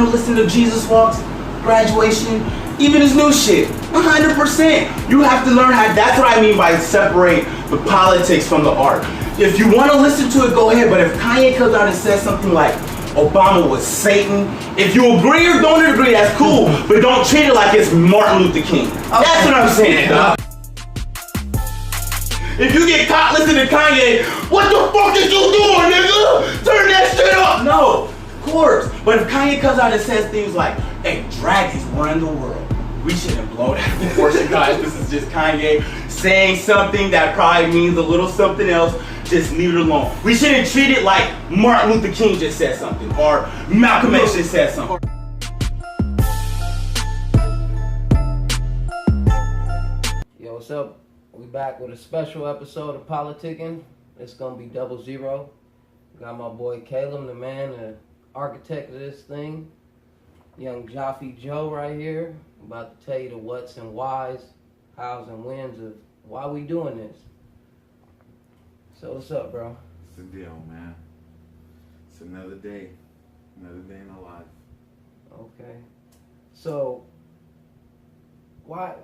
I'm listening to Jesus Walks, Graduation, even his new shit. 100%. You have to learn how. That's what I mean by separate the politics from the art. If you want to listen to it, go ahead. But if Kanye comes out and says something like Obama was Satan, if you agree or don't agree, that's cool. But don't treat it like it's Martin Luther King. That's what I'm saying, dog. If you get caught listening to Kanye, what the fuck is you doing, nigga? Turn that shit up. No, of course. But if Kanye comes out and says things like, hey, dragons run the world, we shouldn't blow that proportion, guys. This is just Kanye saying something that probably means a little something else. Just leave it alone. We shouldn't treat it like Martin Luther King just said something or Malcolm X just said something. Yo, what's up? We back with a special episode of PolitiKan. It's gonna be 00. Got my boy Caleb, the man, the architect of this thing. Young Jaffe Joe right here. I'm about to tell you the what's and whys, hows and whens of why we doing this. So what's up, bro? It's a deal, man. It's another day in our life. Okay. So why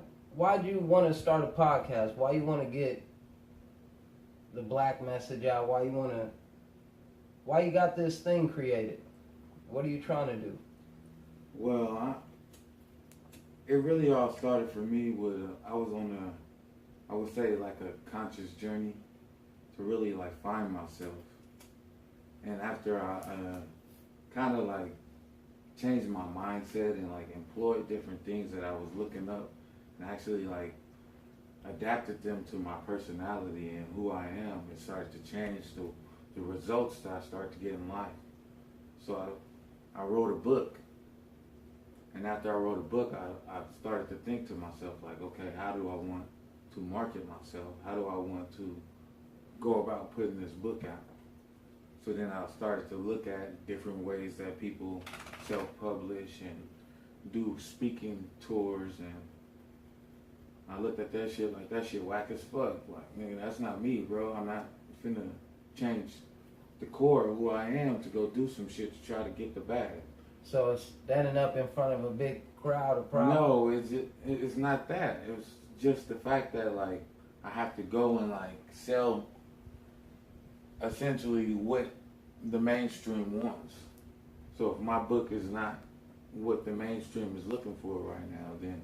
do you want to start a podcast? Why you want to get the black message out? Why you got this thing created? What are you trying to do? Well, it really all started for me with I was on I would say like a conscious journey to really like find myself. And after I kind of like changed my mindset and like employed different things that I was looking up and actually like adapted them to my personality and who I am, it started to change the results that I started to get in life. So I wrote a book. And after I wrote a book, I started to think to myself, like, okay, how do I want to market myself? How do I want to go about putting this book out? So then I started to look at different ways that people self-publish and do speaking tours, and I looked at that shit like, that shit whack as fuck. Like, nigga, that's not me, bro. I'm not finna change the core of who I am to go do some shit to try to get the bag. So it's standing up in front of a big crowd of problems? No, it's not that. It was just the fact that, like, I have to go and, like, sell essentially what the mainstream wants. So if my book is not what the mainstream is looking for right now, then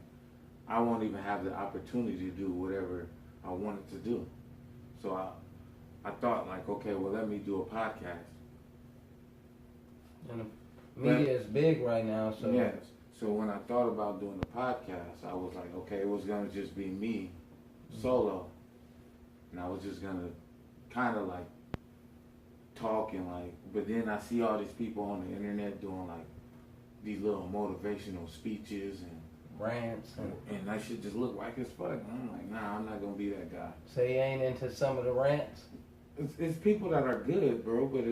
I won't even have the opportunity to do whatever I wanted to do. So I thought, like, okay, well, let me do a podcast. And media is big right now, so... Yes. So when I thought about doing the podcast, I was like, okay, it was going to just be me, solo. And I was just going to kind of, like, talk and, like... But then I see all these people on the internet doing, like, these little motivational speeches and... rants. And that shit just look whack as fuck. And I'm like, nah, I'm not going to be that guy. So you ain't into some of the rants? It's people that are good, bro, but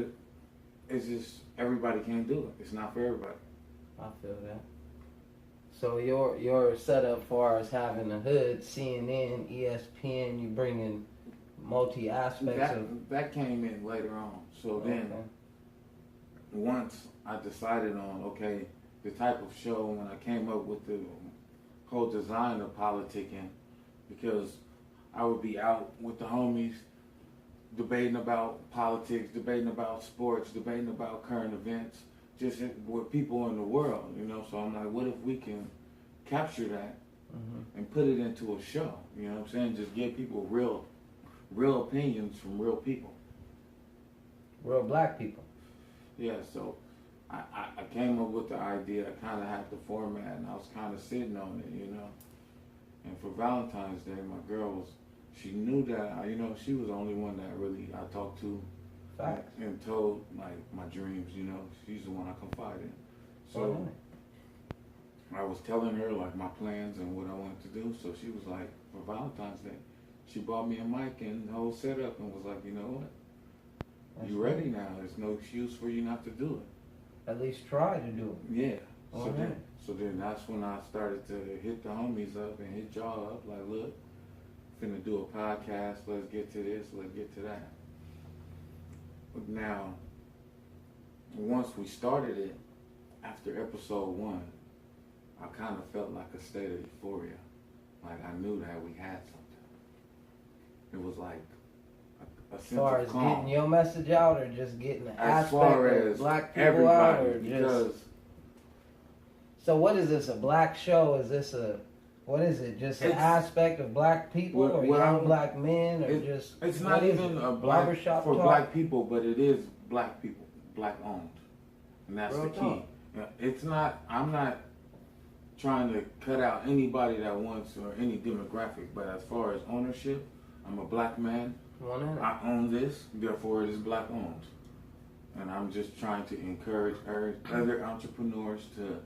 it's just... everybody can't do it. It's not for everybody. I feel that. So your setup far as having a hood, CNN, ESPN, you bringing multi aspects of... That came in later on. So then, once I decided on, okay, the type of show, when I came up with the whole design of PolitiKan, because I would be out with the homies, debating about politics, debating about sports, debating about current events, just with people in the world, you know. So I'm like, what if we can capture that and put it into a show? You know what I'm saying? Just give people real opinions from real people. Real black people. Yeah, so I came up with the idea. I kind of had the format, and I was kind of sitting on it, you know. And for Valentine's Day, my girl was... she knew that, you know, she was the only one that really I talked to. Facts. And told, like, my dreams, you know. She's the one I confided in. So I was telling her, like, my plans and what I wanted to do. So she was like, for Valentine's Day, she bought me a mic and the whole setup and was like, you know what? You ready now. There's no excuse for you not to do it. At least try to do it. Yeah. So then that's when I started to hit the homies up and hit y'all up. Like, look, finna do a podcast, let's get to this, let's get to that. Now, once we started it, after episode 1, I kind of felt like a state of euphoria. Like I knew that we had something. It was like a sense As far of as calm. getting your message out, or just getting the As aspect far of as black people out, everybody, or because just. So what is this? A black show? Is this a? What is it? Just an It's- aspect of black people, or what young I'm- black men, or just? It's what not is even it? a black Barbershop for talk? black people, but it is black people, black owned, and that's Real the key. talk. It's not. I'm not trying to cut out anybody that wants or any demographic, but as far as ownership, I'm a black man. 100. I own this, therefore it is black owned, and I'm just trying to encourage other entrepreneurs to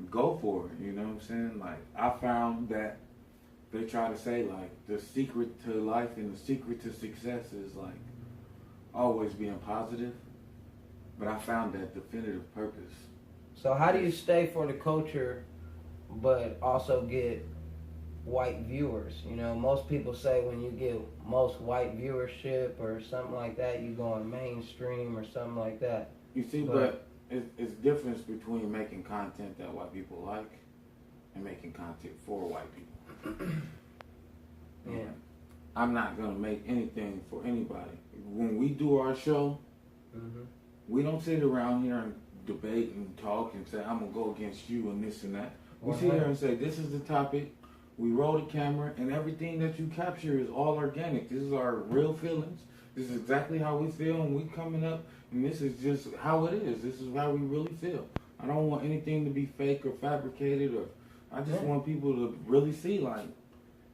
go for it. You know what I'm saying? Like I found that they try to say like the secret to life and the secret to success is like always being positive, but I found that definitive purpose. So how do you stay for the culture, but also get white viewers? You know, most people say when you get most white viewership or something like that, you going mainstream or something like that. You see, but it's difference between making content that white people like and making content for white people. Yeah. I'm not gonna make anything for anybody. When we do our show, we don't sit around here and debate and talk and say, I'm gonna go against you and this and that. We sit here and say, this is the topic, we roll the camera, and everything that you capture is all organic. This is our real feelings. This is exactly how we feel and we coming up, and this is just how it is. This is how we really feel. I don't want anything to be fake or fabricated, or I just want people to really see like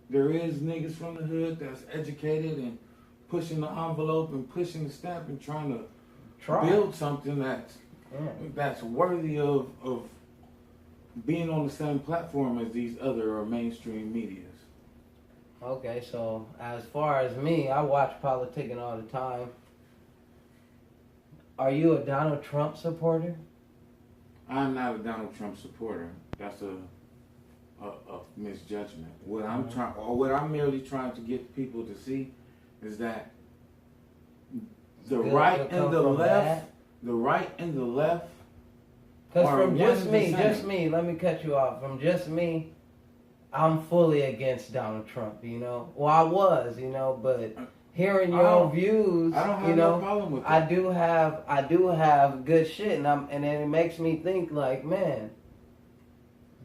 there is niggas from the hood that's educated and pushing the envelope and pushing the stamp and trying to build something that's worthy of being on the same platform as these other mainstream medias. Okay, so as far as me, I watch PolitiKan all the time. Are you a Donald Trump supporter? I'm not a Donald Trump supporter. That's a misjudgment. What I'm merely trying to get people to see is that the right and the left, Because are from one just and the me, same. let me cut you off. From just me, I'm fully against Donald Trump, you know. Well, I was, you know, but hearing your views, I don't have you no know, problem with that. I do have good shit, and then it makes me think like, man,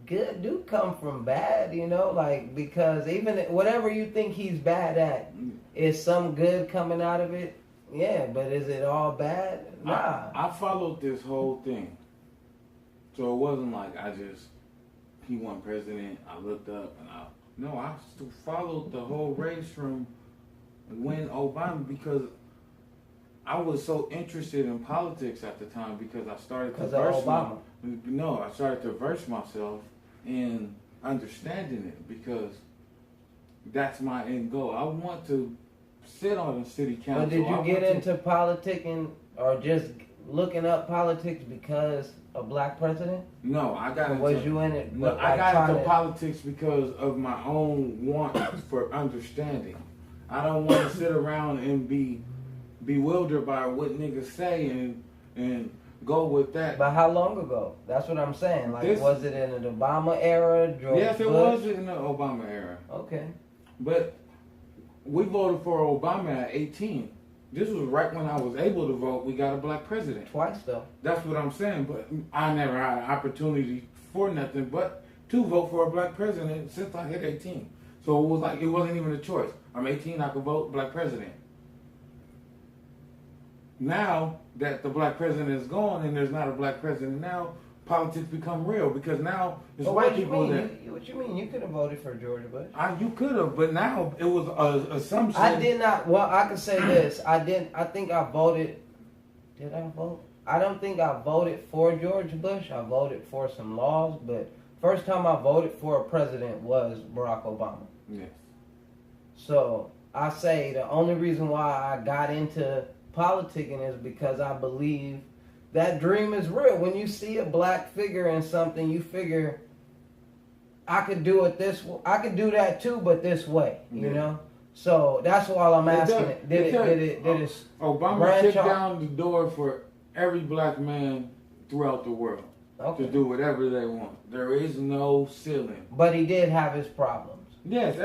good do come from bad, you know, like, because even whatever you think he's bad at, is some good coming out of it? Yeah, but is it all bad? Nah. I followed this whole thing. So it wasn't like he won president, I looked up and I still followed the whole race from when Obama, because I was so interested in politics at the time because I started to verse myself in understanding it, because that's my end goal. I want to sit on the city council. But did you get into politicking or just looking up politics because a black president? No, I got into. Was you in it? No, I got into politics because of my own want for understanding. I don't want to sit around and be bewildered by what niggas say and go with that. But how long ago? That's what I'm saying. Like, was it in the Obama era? George Yes, it Bush? was in the Obama era. Okay. But we voted for Obama at 18. This was right when I was able to vote. We got a black president. Twice, though. That's what I'm saying. But I never had an opportunity for nothing but to vote for a black president since I hit 18. So it was like, it wasn't even a choice. I'm 18, I could vote black president. Now that the black president is gone and there's not a black president now, politics become real, because now it's white people that... What you mean? You could have voted for George Bush. You could have, but now it was an assumption. I did not. Well, I can say this. I think I voted. Did I vote? I don't think I voted for George Bush. I voted for some laws, but first time I voted for a president was Barack Obama. Yes. So I say the only reason why I got into politicking is because I believe that dream is real. When you see a black figure in something, you figure, I could do it this way. I could do that too, but this way, you know? So that's why I'm asking it. Did it Obama kicked down the door for every black man throughout the world. to do whatever they want. There is no ceiling. But he did have his problems. Yes,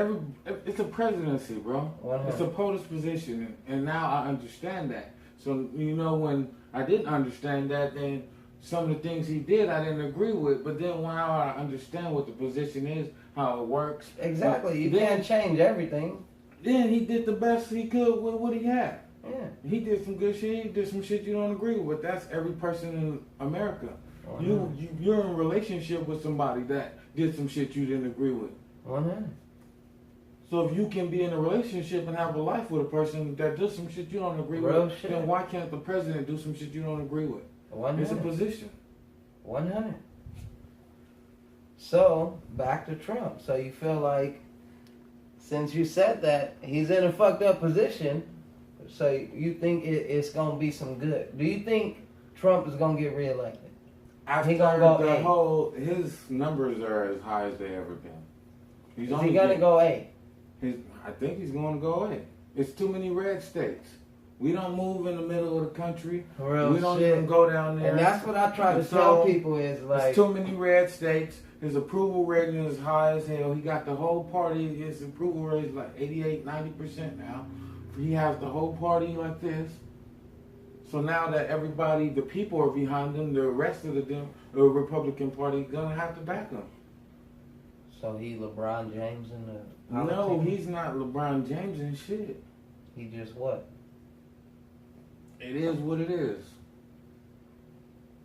it's a presidency, bro. 100. It's a POTUS position, and now I understand that. So, you know, when I didn't understand that, then some of the things he did I didn't agree with, but then when I understand what the position is, how it works. Exactly, you can't change everything. Then he did the best he could with what he had. Yeah. He did some good shit, he did some shit you don't agree with. That's every person in America. You're in a relationship with somebody that did some shit you didn't agree with. 100. So if you can be in a relationship and have a life with a person that does some shit you don't agree with, then why can't the president do some shit you don't agree with? 100. It's a position. 100. So, back to Trump. So you feel like, since you said that, he's in a fucked up position, so you think it's going to be some good. Do you think Trump is going to get reelected? After his numbers are as high as they ever been. Is he going to go A? I think he's going to go A. It's too many red states. We don't move in the middle of the country. Real we don't shit. even go down there. And that's what I try to tell people is like... There's too many red states. His approval rating is high as hell. He got the whole party. His approval rate is like 88, 90% now. He has the whole party like this. So now that everybody, the people are behind him, the rest of the Republican Party is going to have to back him. So he LeBron James in the politics? No, politics? he's not LeBron James and shit. He just what? It is what it is.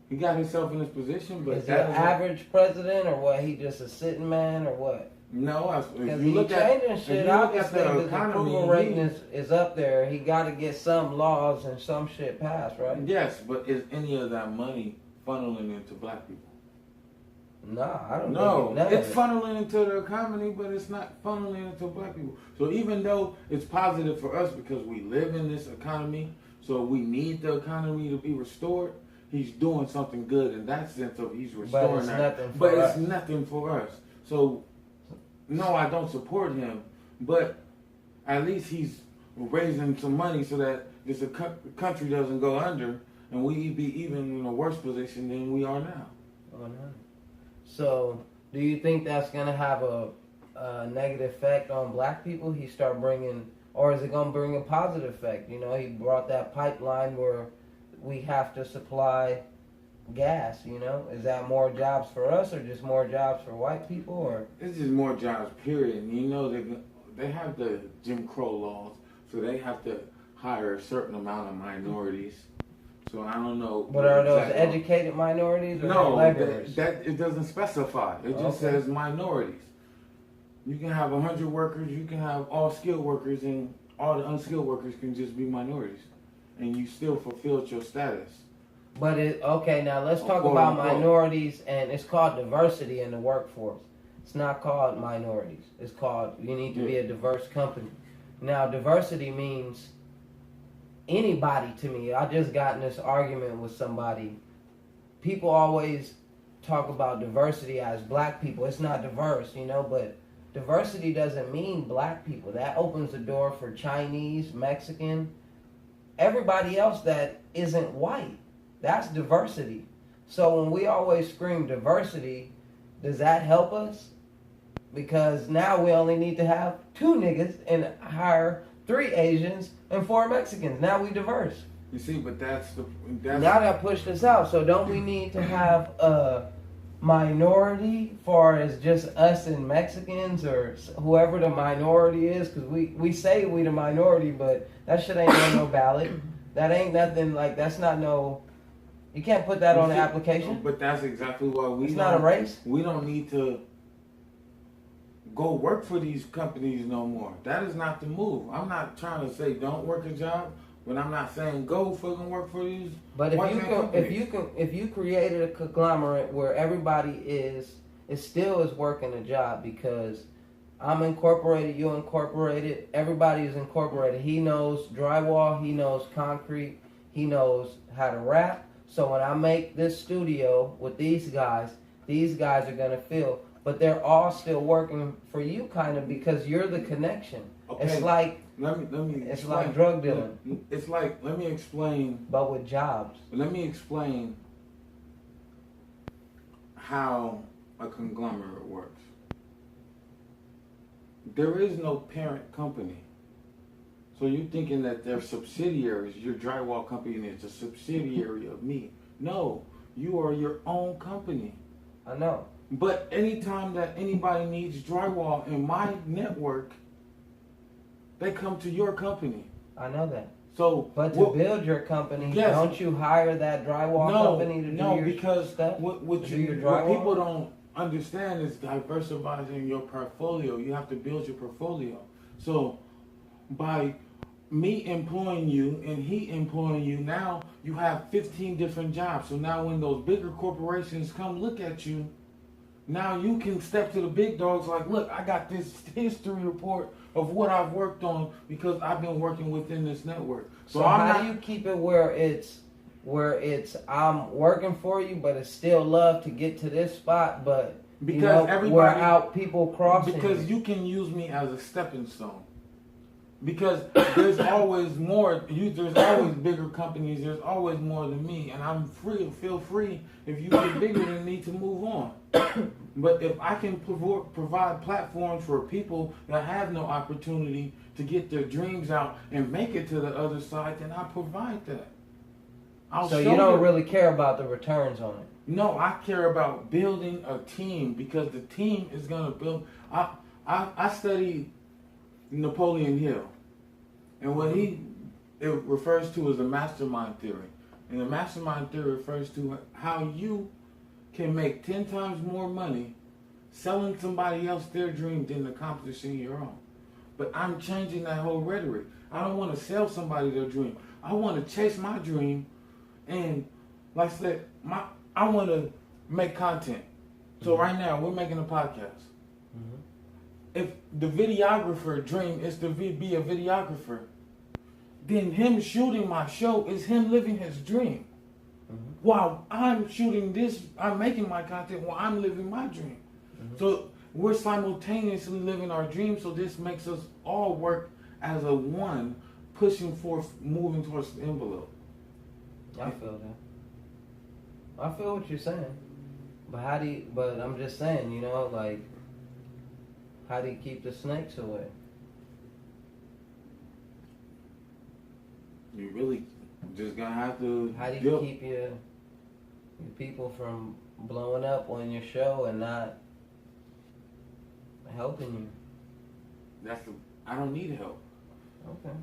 He got himself in this position, but is he an average president or what? He just a sitting man or what? No, because he changing shit. Obviously, his approval rating is up there. He got to get some laws and some shit passed, right? Yes, but is any of that money funneling into black people? Nah, I don't know. No, it's funneling into the economy, but it's not funneling into black people. So even though it's positive for us because we live in this economy, so we need the economy to be restored, he's doing something good in that sense of he's restoring that. But it's nothing for us. So, no, I don't support him, but at least he's raising some money so that this country doesn't go under and we be even in a worse position than we are now. Oh, no. So, do you think that's going to have a negative effect on black people? He start bringing, or is it going to bring a positive effect? You know, he brought that pipeline where we have to supply gas, you know? Is that more jobs for us or just more jobs for white people? Or it's just more jobs, period. And you know, they have the Jim Crow laws, so they have to hire a certain amount of minorities. So I don't know. But are those educated minorities or no? laborers? That it doesn't specify. It just says minorities. You can have 100 workers. You can have all skilled workers, and all the unskilled workers can just be minorities, and you still fulfilled your status. But now let's talk about minorities, and it's called diversity in the workforce. It's not called minorities. It's called you need to be a diverse company. Now, diversity means anybody to me. I just got in this argument with somebody. People always talk about diversity as black people. It's not diverse, you know, but diversity doesn't mean black people. That opens the door for Chinese, Mexican, everybody else that isn't white. That's diversity. So when we always scream diversity, does that help us? Because now we only need to have 2 niggas and hire 3 Asians and 4 Mexicans. Now we diverse. You see, but that's now that pushed us out. So don't we need to have a minority far as just us and Mexicans or whoever the minority is? Because we say we the minority, but that shit ain't on no ballot. That ain't nothing like, that's not no, you can't put that on the application. But that's exactly why it's not a race. We don't need to go work for these companies no more. That is not the move. I'm not trying to say don't work a job, but I'm not saying go fucking work for these. But if you created a conglomerate where everybody is still working a job because I'm incorporated, you incorporated, everybody is incorporated. He knows drywall, he knows concrete, he knows how to rap. So when I make this studio with these guys are gonna feel. But they're all still working for you, kind of, because you're the connection. Okay. It's like it's like drug dealing. It's like, let me explain. But with jobs. Let me explain how a conglomerate works. There is no parent company. So you're thinking that they're subsidiaries. Your drywall company is a subsidiary of me. No, you are your own company. I know. But anytime that anybody needs drywall in my network, they come to your company. I know that. So, but to build your company, yes, don't you hire that drywall company to do your because stuff? What people don't understand is diversifying your portfolio. You have to build your portfolio. So by me employing you and he employing you, now you have 15 different jobs. So now when those bigger corporations come look at you, now you can step to the big dogs like, look, I got this history report of what I've worked on because I've been working within this network. So how do you keep it where it's I'm working for you, but it's still love to get to this spot, but because we're out people crossing. Because you can use me as a stepping stone. Because there's always more. There's always bigger companies. There's always more than me, and I'm free. Feel free if you get bigger than me to move on. But if I can provide platforms for people that have no opportunity to get their dreams out and make it to the other side, then I provide that. So you don't really care about the returns on it? No, I care about building a team because the team is gonna build. I studied Napoleon Hill, and what it refers to as the mastermind theory. And the mastermind theory refers to how you can make 10 times more money selling somebody else their dream than accomplishing your own. But I'm changing that whole rhetoric. I don't want to sell somebody their dream. I want to chase my dream, and like I said, I want to make content. So right now we're making a podcast. If the videographer dream is to be a videographer, then him shooting my show is him living his dream. While I'm shooting this, I'm making my content while I'm living my dream. So we're simultaneously living our dream, so this makes us all work as a one, pushing forth, moving towards the envelope. I feel that. I feel what you're saying. But I'm just saying, like, how do you keep the snakes away? You really just gonna have to. How do you keep your people from blowing up on your show and not helping you? I don't need help. Okay.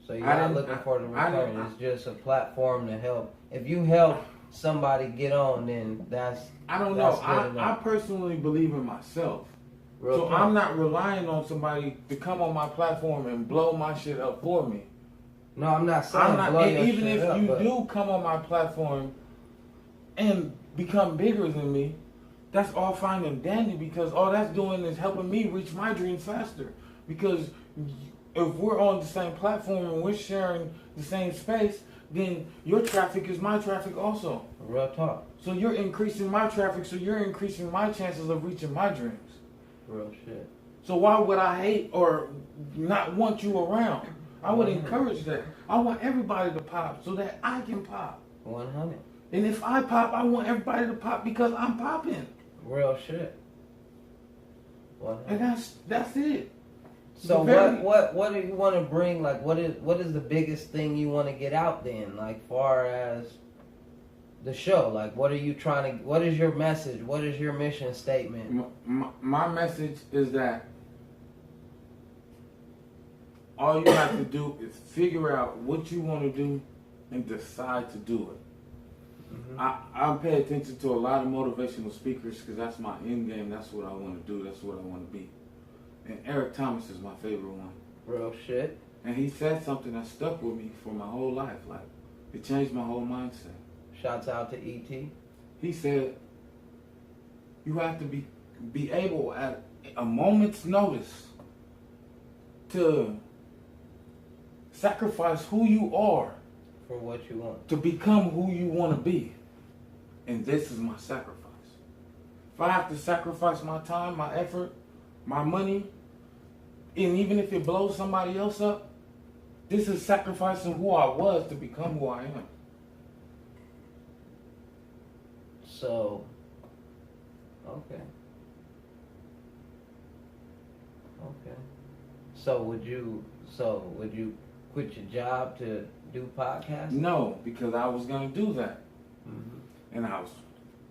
So you're not looking for the return. It's just a platform to help. If you help somebody get on, then that's. I don't know. I personally believe in myself. So I'm not relying on somebody to come on my platform and blow my shit up for me. No, I'm not saying blow your even shit if up, you do come on my platform and become bigger than me, that's all fine and dandy because all that's doing is helping me reach my dreams faster. Because if we're on the same platform and we're sharing the same space, then your traffic is my traffic also. Real talk. So you're increasing my traffic, so you're increasing my chances of reaching my dreams. Real shit. So why would I hate or not want you around? I would encourage that. I want everybody to pop so that I can pop. 100. And if I pop, I want everybody to pop because I'm popping. Real shit. 100. And that's it. So what do you want to bring? Like what is the biggest thing you want to get out then? Like far as the show, like what are you trying to? What is your message? What is your mission statement? My message is that all you have to do is figure out what you want to do and decide to do it. I pay attention to a lot of motivational speakers because that's my end game. That's what I want to do. That's what I want to be. And Eric Thomas is my favorite one. Real shit. And he said something that stuck with me for my whole life. Like, it changed my whole mindset. Shouts out to E.T. He said, you have to be able at a moment's notice to sacrifice who you are for what you want. To become who you want to be. And this is my sacrifice. If I have to sacrifice my time, my effort, my money, and even if it blows somebody else up, this is sacrificing who I was to become who I am. So, Okay. Okay. So would you quit your job to do podcasts? No, because I was gonna do that, and I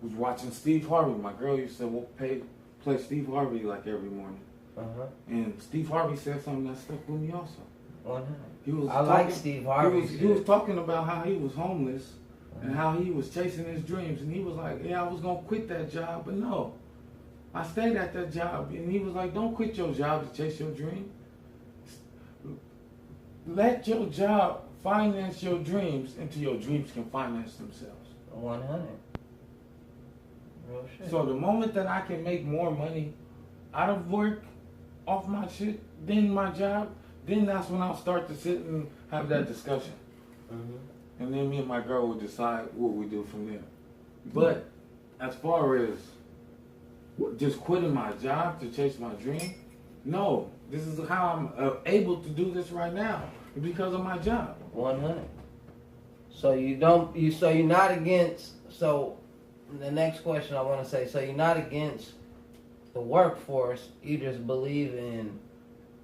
was watching Steve Harvey. My girl used to play Steve Harvey like every morning, and Steve Harvey said something that stuck with me also. 100. I like Steve Harvey. He was talking about how he was homeless and how he was chasing his dreams, and he was like, "Yeah, I was gonna quit that job, but no, I stayed at that job." And he was like, "Don't quit your job to chase your dream. Let your job finance your dreams until your dreams can finance themselves." 100. Real shit. So the moment that I can make more money out of work, off my shit, than my job, then that's when I'll start to sit and have that discussion. And then me and my girl will decide what we do from there. But as far as just quitting my job to chase my dream, no. This is how I'm able to do this right now, because of my job. 100. So you're not against. So the next question I want to say. So you're not against the workforce. You just believe in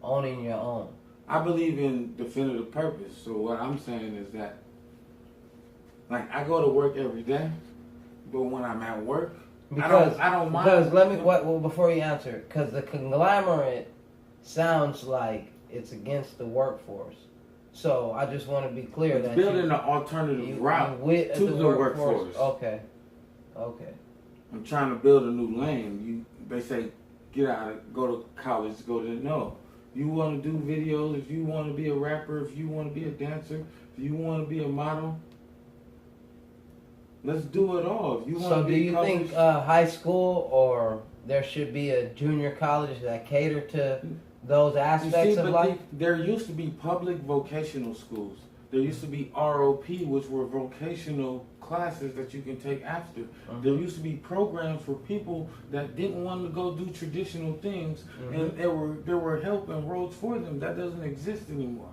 owning your own. I believe in definitive purpose. So what I'm saying is that, like, I go to work every day, but when I'm at work, I don't mind. Because well, before you answer, because the conglomerate sounds like it's against the workforce. So I just want to be clear that building an alternative route to the workforce. Okay. I'm trying to build a new lane. They say go to college, go to no. You want to do videos, if you want to be a rapper, if you want to be a dancer, if you want to be a model, let's do it all. If you want so to do you think high school or there should be a junior college that cater to those aspects of life? There used to be public vocational schools. There used to be ROP, which were vocational classes that you can take after. There used to be programs for people that didn't want to go do traditional things, and there were help and roads for them. That doesn't exist anymore.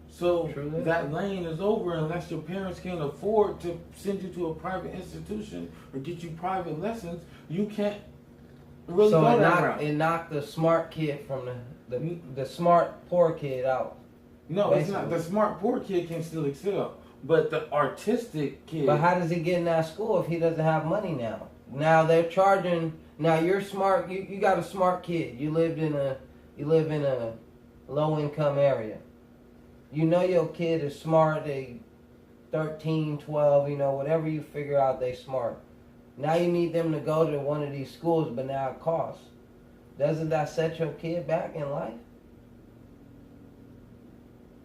So that lane is over unless your parents can't afford to send you to a private institution or get you private lessons. You can't really go that route. It knocked the smart kid from the smart poor kid out. No, basically. It's not. The smart poor kid can still excel, but the artistic kid. But how does he get in that school if he doesn't have money now? Now they're charging. Now you're smart. You got a smart kid. You live in a low income area. You know your kid is smart. They 13, 12. You know, whatever you figure out, they smart. Now you need them to go to one of these schools, but now it costs. Doesn't that set your kid back in life?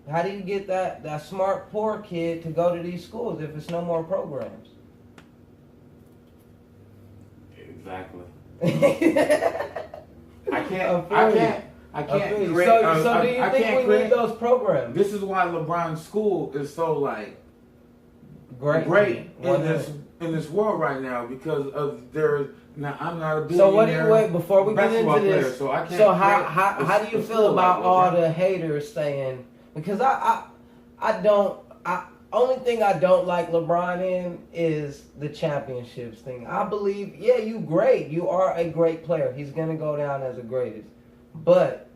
How do you get that smart poor kid to go to these schools if it's no more programs? Exactly. I can't create. So do you think we need those programs? This is why LeBron's school is so great in this world right now, because of their. Now I'm not a billionaire. So what do you wait before we get into this? Player, so how do you feel about all the haters saying? Because only thing I don't like LeBron in is the championships thing. I believe, yeah, you great. You are a great player. He's going to go down as the greatest. But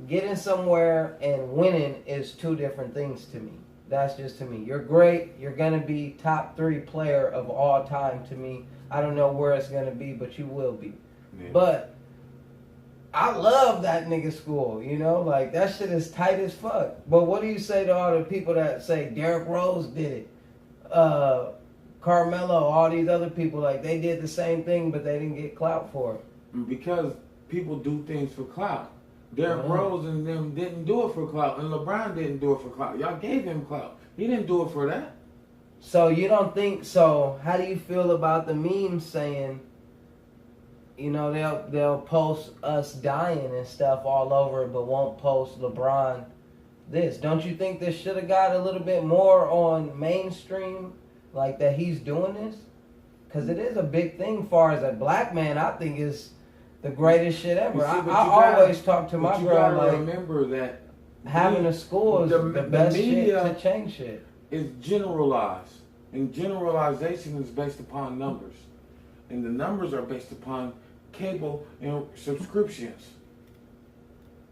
getting somewhere and winning is two different things to me. That's just to me. You're great. You're going to be top 3 player of all time to me. I don't know where it's going to be, but you will be. Yeah. But I love that nigga school, you know? Like, that shit is tight as fuck. But what do you say to all the people that say Derrick Rose did it? Carmelo, all these other people, like, they did the same thing, but they didn't get clout for it. Because people do things for clout. Derrick Rose and them didn't do it for clout, and LeBron didn't do it for clout. Y'all gave him clout. He didn't do it for that. So you don't think, so how do you feel about the memes saying, you know, they'll post us dying and stuff all over, but won't post LeBron this? Don't you think this should have got a little bit more on mainstream, like that he's doing this? Because it is a big thing. Far as a black man, I think is the greatest shit ever. I always talk to my girl like, remember that having a school is the best shit to change shit. Is generalized, and generalization is based upon numbers. And the numbers are based upon cable and subscriptions.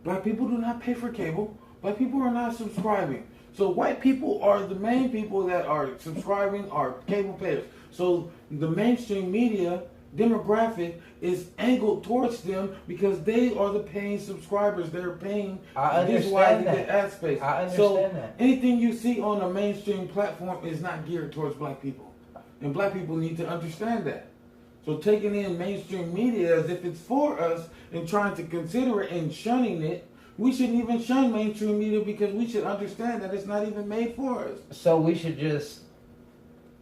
Black people do not pay for cable. Black people are not subscribing. So white people are the main people that are subscribing, are cable payers. So the mainstream media demographic is angled towards them because they are the paying subscribers. They're paying. This is why you get ad space. I understand that. Anything you see on a mainstream platform is not geared towards black people. And black people need to understand that. So taking in mainstream media as if it's for us and trying to consider it and shunning it, we shouldn't even shun mainstream media because we should understand that it's not even made for us. So we should just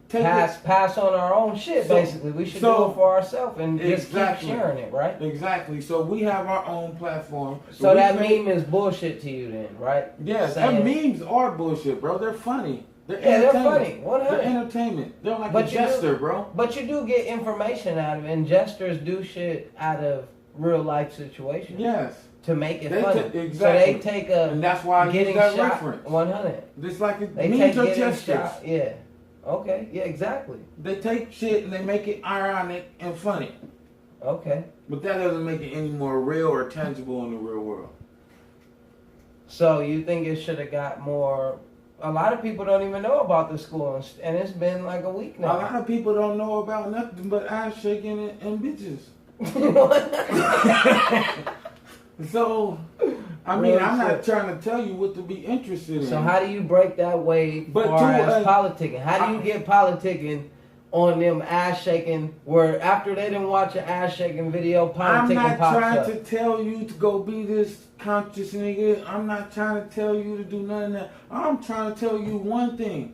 pass on our own shit, basically. We should do it for ourselves and just keep sharing it, right? Exactly. So we have our own platform. So that meme is bullshit to you then, right? Yes, and memes are bullshit, bro. They're funny. They're funny. They're entertainment. They're like a jester, bro. But you do get information out of it, and jesters do shit out of real life situations. Yes. To make it funny. Exactly. So they take and that's why I getting use that shot reference. 100. It's like they memes take are jesters. Shot. Yeah. Okay. Yeah. Exactly. They take shit and they make it ironic and funny. Okay. But that doesn't make it any more real or tangible in the real world. So you think it should have got more? A lot of people don't even know about the school, and it's been like a week now. A lot of people don't know about nothing but ass shaking and bitches. So, I mean, I'm not trying to tell you what to be interested in. So how do you break that wave as politicking? How do you get politicking on them ass shaking, where after they didn't watch an ass shaking video, politicking pops up? I'm not trying to tell you to go be this conscious nigga. I'm not trying to tell you to do none of that. I'm trying to tell you one thing.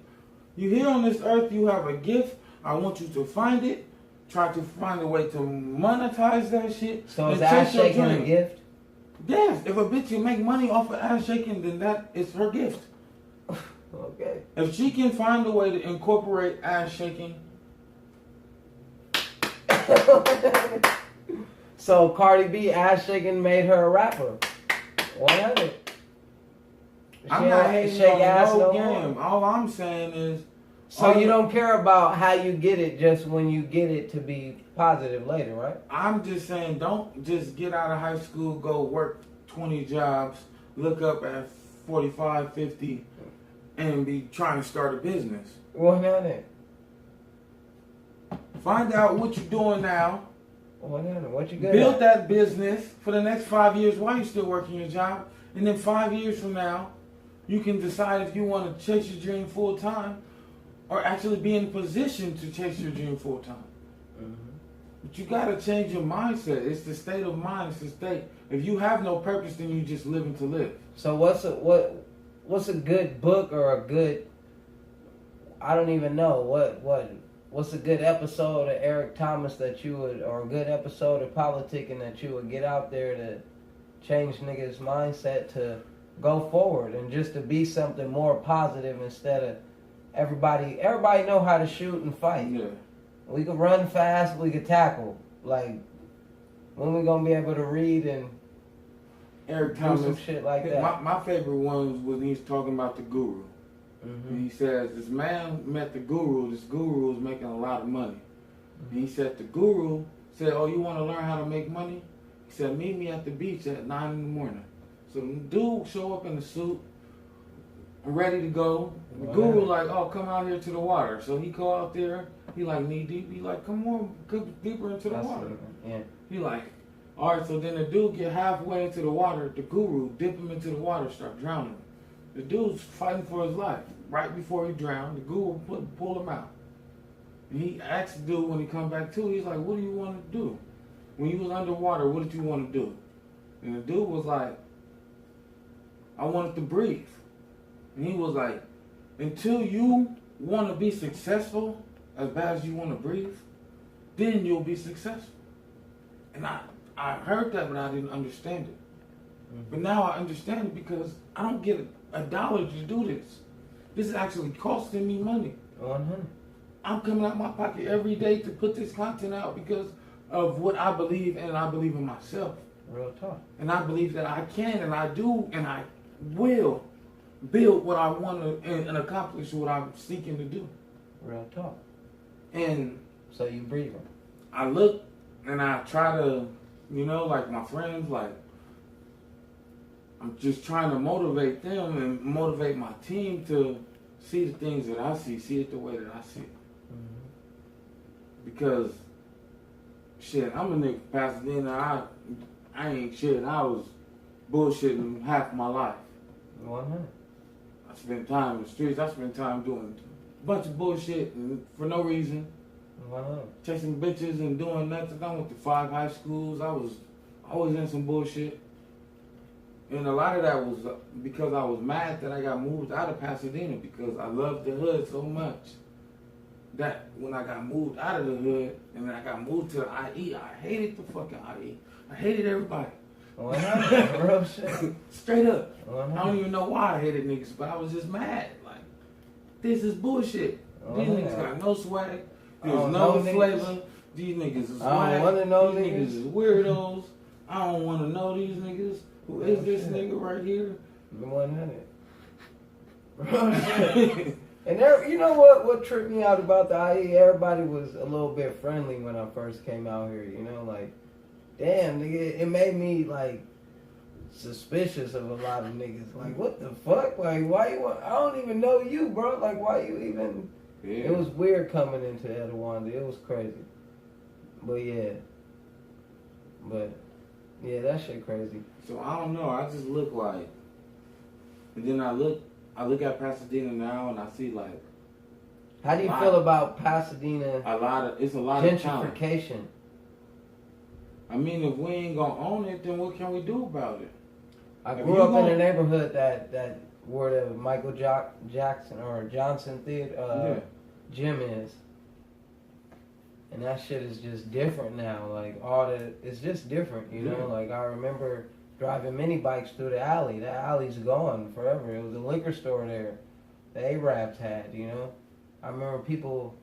You here on this earth, you have a gift. I want you to find it. Try to find a way to monetize that shit. So is ass shaking a gift? Yes. If a bitch can make money off of ass shaking, then that is her gift. Okay. If she can find a way to incorporate ass shaking. So Cardi B ass shaking made her a rapper. 100. I'm not hating on no game. All I'm saying is. So you don't care about how you get it, just when you get it to be positive later, right? I'm just saying, don't just get out of high school, go work 20 jobs, look up at 45, 50, and be trying to start a business. 100. Find out what you're doing now. 100. What you good Build that business for the next 5 years while you're still working your job. And then 5 years from now, you can decide if you want to chase your dream full time or actually be in position to chase your dream full time. Mm-hmm. But you got to change your mindset. It's the state of mind. It's the state. If you have no purpose, then you just living to live. So what's a good book or a good, I don't even know, what's a good episode of Eric Thomas that you would, or a good episode of politicking that you would get out there to change niggas' mindset to go forward and just to be something more positive instead of everybody know how to shoot and fight. Yeah. We could run fast, we could tackle. Like, when we gonna be able to read and Eric Thomas, do some shit like that? My favorite one was he's talking about the guru. Mm-hmm. And he says, this man met the guru. This guru was making a lot of money. Mm-hmm. And he said, the guru said, oh, you want to learn how to make money? He said, meet me at the beach at 9 in the morning. So the dude show up in a suit, ready to go. The guru like, oh, come out here to the water. So he go out there. He like knee deep. He like, come on, go deeper into the water. Yeah. He like, all right. So then the dude get halfway into the water. The guru dip him into the water, start drowning. The dude's fighting for his life. Right before he drowned, the guru pull him out. And he asked the dude when he come back to, he's like, what do you want to do? When you was underwater, what did you want to do? And the dude was like, I wanted to breathe. And he was like, until you want to be successful as bad as you want to breathe, then you'll be successful. And I heard that, but I didn't understand it. Mm-hmm. But now I understand it because I don't get a dollar to do this. This is actually costing me money. 100. I'm coming out my pocket every day to put this content out because of what I believe, and I believe in myself. Real talk. And I believe that I can, and I do, and I will build what I want to and accomplish what I'm seeking to do. Real talk. And so you breathing. I look and I try to, like my friends, like I'm just trying to motivate them and motivate my team to see the things that I see it the way that I see it. Because, shit, I'm a nigga from Pasadena. I ain't shit. I was bullshitting half my life. 100. I spent time in the streets. I spent time doing a bunch of bullshit and for no reason. 100. Chasing bitches and doing nothing. I went to 5 high schools. I was in some bullshit. And a lot of that was because I was mad that I got moved out of Pasadena because I loved the hood so much that when I got moved out of the hood and then I got moved to the IE, I hated the fucking IE. I hated everybody. 100. Real shit. Straight up. 100. I don't even know why I hated niggas, but I was just mad. Like, this is bullshit. These niggas got no swag. There's no flavor. These niggas is I don't whack. want to know These niggas is weirdos. I don't want to know these niggas. Who is this nigga right here? 100. And there, you know what tripped me out about the IE? Everybody was a little bit friendly when I first came out here. Like, damn, nigga, it made me like suspicious of a lot of niggas. Like, what the fuck? Like, why you? I don't even know you, bro. Like, why you even? Yeah. It was weird coming into Etiwanda. It was crazy. But yeah, that shit crazy. So I don't know. I just look like, and then I look at Pasadena now, and I see like. How do you feel about Pasadena? It's a lot of gentrification. I mean, if we ain't gonna own it, then what can we do about it? I grew up in a neighborhood that where the Michael Jackson or Johnson Theater gym is. And that shit is just different now. Like, it's just different, you know? Like, I remember driving mini bikes through the alley. That alley's gone forever. It was a liquor store there. The Arabs had, you know? I remember people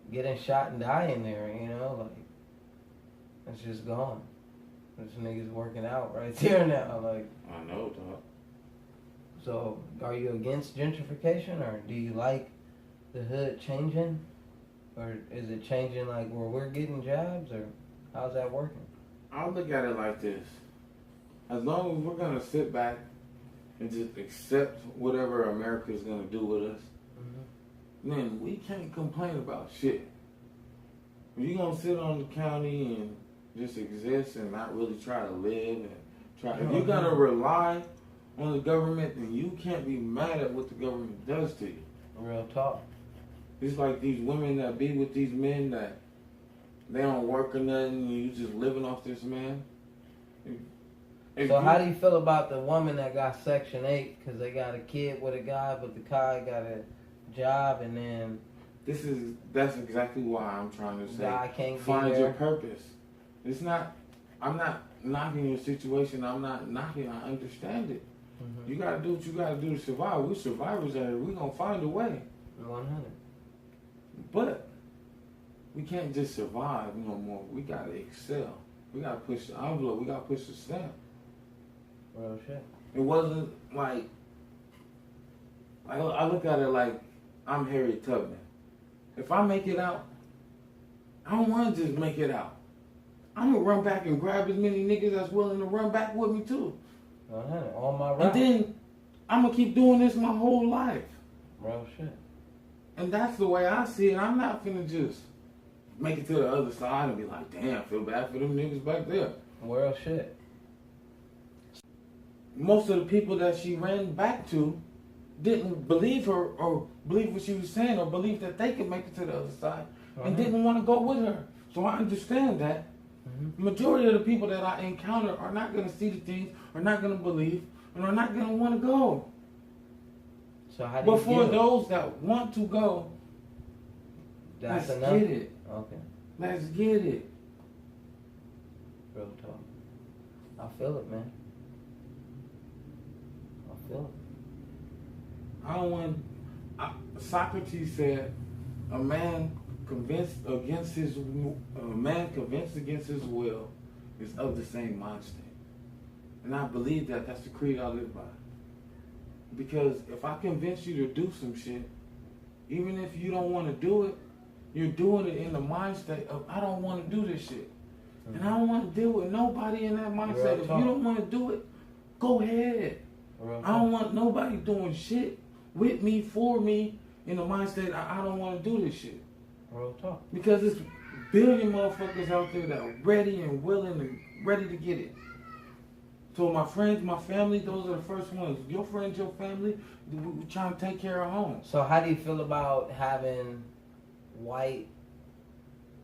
getting shot and dying there, you know? Like, it's just gone. There's niggas working out right there now. Like, I know, dog. So, are you against gentrification, or do you like the hood changing? Or is it changing like where we're getting jobs, or how's that working? I'll look at it like this. As long as we're going to sit back and just accept whatever America's going to do with us, then we can't complain about shit. If you're going to sit on the county and just exist and not really try to live and if you're going to rely on the government, then you can't be mad at what the government does to you. Real talk. It's like these women that be with these men that they don't work or nothing, and you just living off this man. So how do you feel about the woman that got Section 8 because they got a kid with a guy, but the guy got a job, and then... That's exactly why I'm trying to say, guy can't find your purpose. It's not, I'm not knocking your situation, I'm not knocking, I understand it. You gotta do what you gotta do to survive. We're survivors out here, we're gonna find a way. 100. But we can't just survive no more. We gotta excel. We gotta push the envelope. We gotta push the stamp. Real shit. It wasn't like I look at it like I'm Harriet Tubman. If I make it out, I don't want to just make it out. I'm gonna run back and grab as many niggas that's willing to run back with me too. 100. On my route. And then I'm gonna keep doing this my whole life. Real shit. And that's the way I see it. I'm not finna just make it to the other side and be like, damn, feel bad for them niggas back there. Real shit. Most of the people that she ran back to didn't believe her or believe what she was saying or believe that they could make it to the other side and didn't want to go with her. So I understand that. The majority of the people that I encounter are not going to see the things, are not going to believe, and are not going to want to go. So how do you But for those that want to go, let's get it. Okay. Let's get it. Real talk. I feel it, man. I feel it. I don't want. Socrates said, "A man convinced against his will is of the same mind state." And I believe that that's the creed I live by. Because if I convince you to do some shit, even if you don't want to do it, you're doing it in the mindset of, I don't want to do this shit. And I don't want to deal with nobody in that mindset. If you don't want to do it, go ahead. I don't want nobody doing shit with me, for me, in the mindset I don't want to do this shit. Real talk. Because it's billion motherfuckers out there that are ready and willing and ready to get it. So my friends, my family, those are the first ones. Your friends, your family, we're trying to take care of home. So how do you feel about having white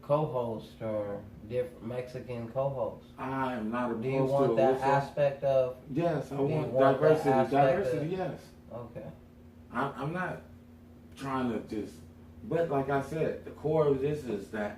co-hosts or different Mexican co-hosts? I am not opposed to it. Do you want that aspect of? Yes, I want diversity. Diversity, yes. Okay. I'm not trying to just, but like I said, the core of this is that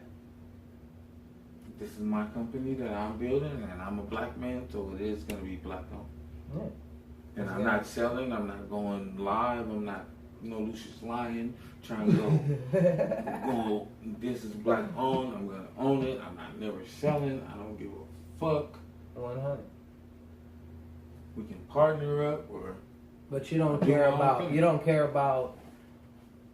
this is my company that I'm building, and I'm a black man, so it is going to be black owned. Yeah. And I'm not selling, I'm not going live, I'm not Lucius Lyon trying to go, this is black owned, I'm going to own it, I'm not never selling, I don't give a fuck. 100. We can partner up or... But you don't care about,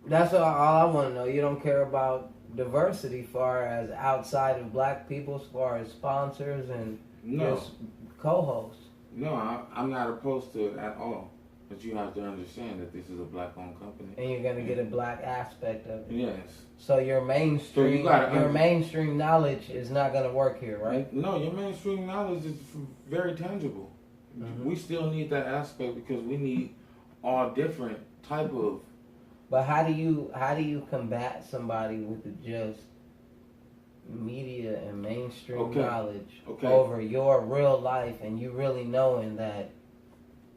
that's all I want to know, you don't care about diversity far as outside of black people, as far as sponsors and just co-hosts. No, I'm not opposed to it at all. But you have to understand that this is a black-owned company. And you're going to get a black aspect of it. Yes. So your mainstream, mainstream knowledge is not going to work here, right? No, your mainstream knowledge is very tangible. Mm-hmm. We still need that aspect because we need all different type of. But how do you combat somebody with the just media and mainstream knowledge over your real life, and you really knowing that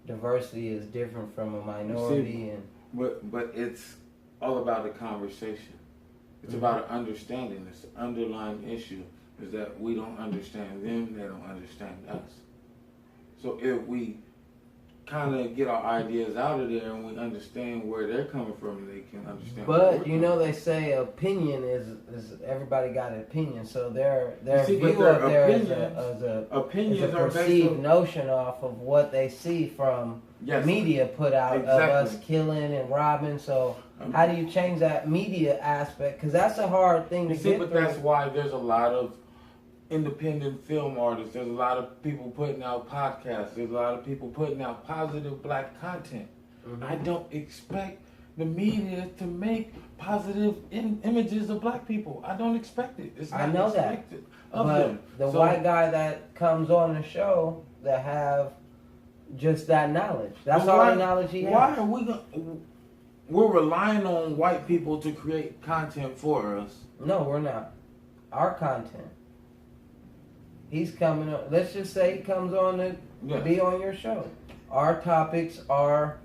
diversity is different from a minority? But it's all about the conversation. It's about an understanding. It's an underlying issue is that we don't understand them, they don't understand us. So if we kind of get our ideas out of there and we understand where they're coming from, they can understand. But you know, they say opinion is everybody got an opinion, so their view up there is a perceived notion off of what they see from media put out of us killing and robbing. So how do you change that media aspect? Because that's a hard thing to get. But that's why there's a lot of independent film artists. There's a lot of people putting out podcasts. There's a lot of people putting out positive black content. Mm-hmm. I don't expect the media to make positive images of black people. I don't expect it. It's not expected of them. The white guy that comes on the show that have just that knowledge. That's all the knowledge he has. Why are we're relying on white people to create content for us? No, we're not. Our content. He's coming up. Let's just say he comes on to be on your show. Our topics are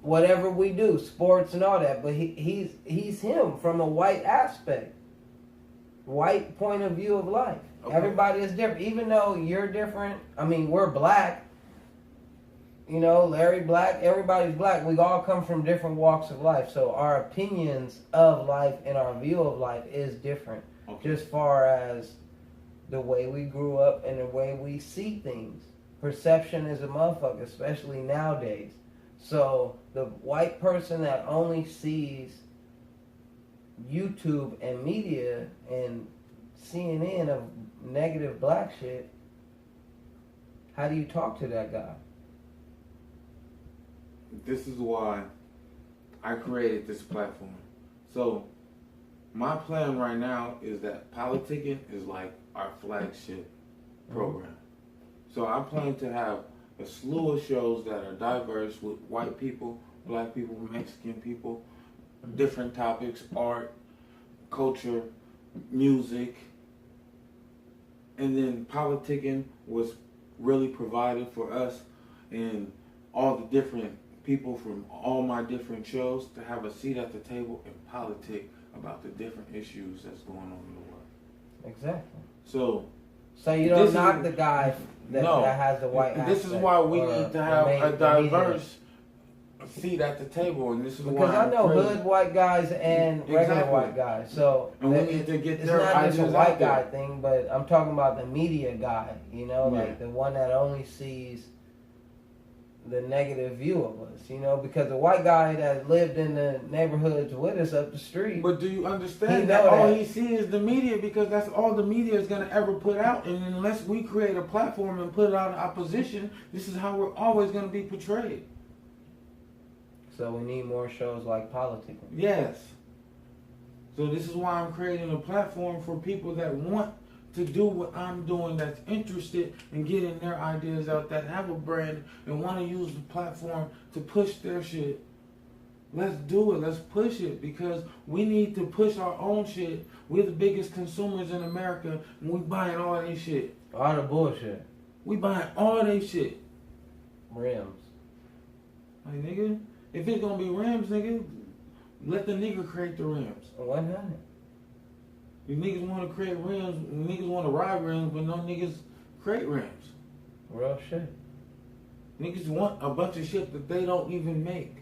whatever we do, sports and all that. But he's him from a white aspect, white point of view of life. Okay. Everybody is different, even though you're different. I mean, we're black. You know, Larry Black. Everybody's black. We all come from different walks of life, so our opinions of life and our view of life is different. Okay. Just far as the way we grew up and the way we see things. Perception is a motherfucker, especially nowadays. So the white person that only sees YouTube and media and CNN of negative black shit, how do you talk to that guy? This is why I created this platform. So my plan right now is that PolitiKan is like our flagship program. So I plan to have a slew of shows that are diverse with white people, black people, Mexican people, different topics, art, culture, music. And then PolitiKan was really provided for us and all the different people from all my different shows to have a seat at the table and politic about the different issues that's going on in the world. Exactly. So you don't knock the guy that has the white aspect. This is why we need to have a diverse seat at the table, and this is because I know hood white guys and regular white guys. So and we need to get their it's not just a ideas white out there. guy thing, but I'm talking about the media guy. You know, like the one that only sees the negative view of us, you know, because the white guy that lived in the neighborhoods with us up the street. But do you He understand know that all that. he sees is the media, because that's all the media is going to ever put out. And unless we create a platform and put it out in opposition, this is how we're always going to be portrayed. So we need more shows like PolitiKan. Yes. So this is why I'm creating a platform for people that want to do what I'm doing, that's interested in getting their ideas out, that have a brand and want to use the platform to push their shit. Let's do it. Let's push it, because we need to push our own shit. We're the biggest consumers in America, and we buying all this shit. All the bullshit. We buying all this shit. Rims. Like, nigga, if it's gonna be rims, nigga, let the nigga create the rims. 100. You niggas want to create rims, niggas want to ride rims, but no niggas create rims. Real shit. Niggas want a bunch of shit that they don't even make.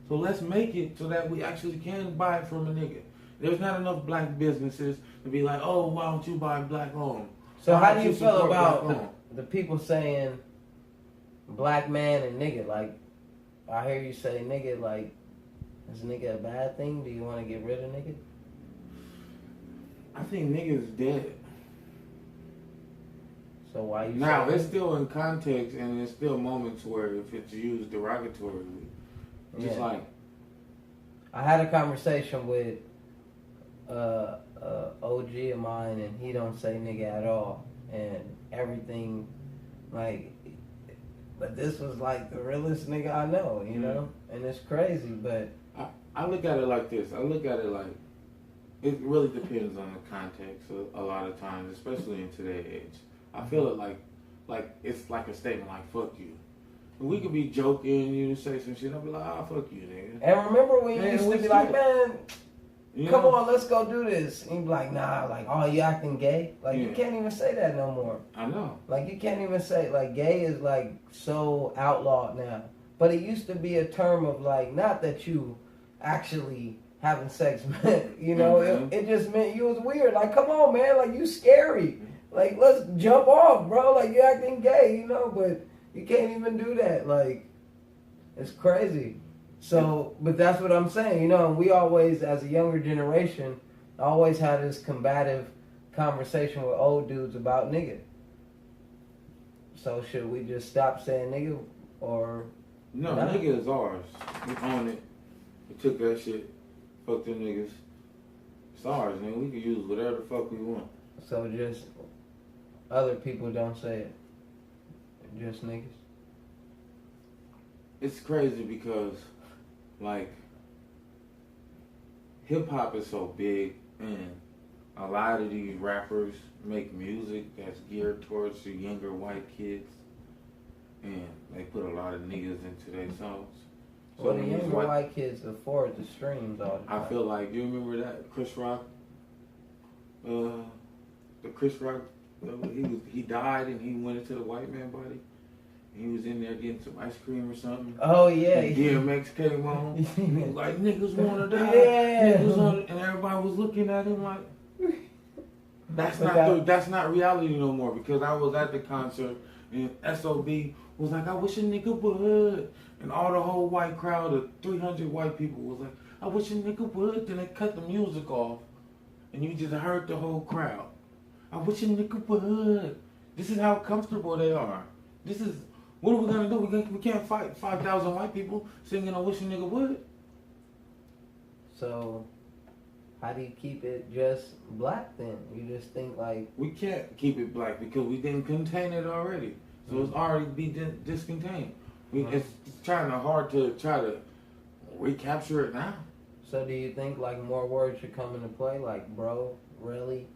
So let's make it so that we actually can buy it from a nigga. There's not enough black businesses to be like, oh, why don't you buy black owned? So Why how don't do you feel support about black-owned? the people saying black man and nigga? Like, I hear you say nigga, like, is nigga a bad thing? Do you want to get rid of nigga? I think niggas dead. So why you Now, saying it's still in context, and there's still moments where if it's used derogatorily, just Yeah. like, I had a conversation with OG of mine, and he don't say nigga at all, and everything, like, but this was like the realest nigga I know, you know, and it's crazy, but I look at it like this. I look at it like, it really depends on the context a lot of times, especially in today's age. I feel it like it's like a statement like, fuck you. We could be joking, you say some shit, I'll be like, ah, fuck you, nigga. and remember when you Man, used to what's be like, that? man, You come know? on, let's go do this. And you'd be like, nah, like, oh, you acting gay? Like, you Yeah. can't even say that no more. I know. Like, you can't even say, like, gay is, like, so outlawed now. But it used to be a term of, like, not that you actually having sex meant, you know, Mhm. it just meant you was weird. Like, come on, man, like, you scary. Like, let's jump off, bro. Like, you acting gay, you know, but you can't even do that. Like, it's crazy. So, but that's what I'm saying, you know, and we always, as a younger generation, always had this combative conversation with old dudes about nigga. So should we just stop saying nigga, or No, Nah. nigga is ours. We own it. We took that shit. Fuck them niggas. It's ours, nigga. We can use whatever the fuck we want. so just other people don't say it? Just niggas? It's crazy because, like, hip hop is so big, and a lot of these rappers make music that's geared towards the younger white kids, and they put a lot of niggas into their songs. Well, the when younger these white kids afford the streams all the time. I feel like, you remember that Chris Rock? The Chris Rock, he died and he went into the white man body. He was in there getting some ice cream or something. Oh yeah. And DMX came on. And he was like, niggas wanna die. Yeah. Niggas wanna, and everybody was looking at him like, that's not reality no more. Because I was at the concert and SOB was like, I wish a nigga would. And all the whole white crowd of 300 white people was like, I wish a nigga would. Then they cut the music off. And you just heard the whole crowd. I wish a nigga would. This is how comfortable they are. This is, what are we gonna do? We can't fight 5,000 white people singing I wish a nigga would. So how do you keep it just black then? You just think like, We can't keep it black because we didn't contain it already. So it's already be discontained. It's hard to try to recapture it now. so do you think like more words should come into play, like bro, really?